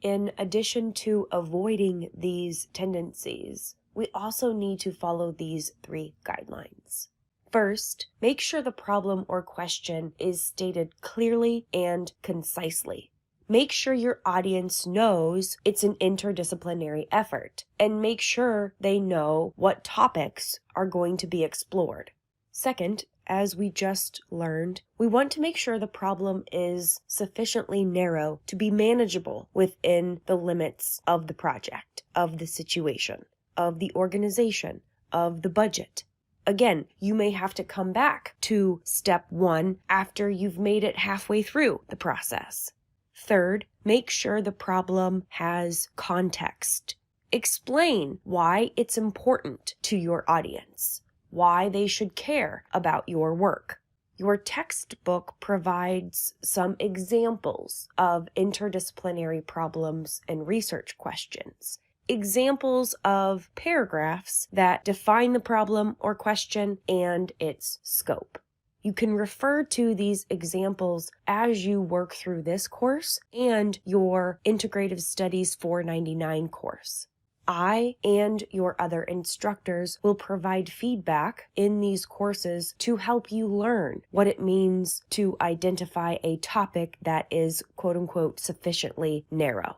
In addition to avoiding these tendencies, we also need to follow these 3 guidelines. First, make sure the problem or question is stated clearly and concisely. Make sure your audience knows it's an interdisciplinary effort, and make sure they know what topics are going to be explored. Second, as we just learned, we want to make sure the problem is sufficiently narrow to be manageable within the limits of the project, of the situation, of the organization, of the budget. Again, you may have to come back to step 1 after you've made it halfway through the process. Third, make sure the problem has context. Explain why it's important to your audience, why they should care about your work. Your textbook provides some examples of interdisciplinary problems and research questions. Examples of paragraphs that define the problem or question and its scope. You can refer to these examples as you work through this course and your Integrative Studies 499 course. I and your other instructors will provide feedback in these courses to help you learn what it means to identify a topic that is quote-unquote sufficiently narrow.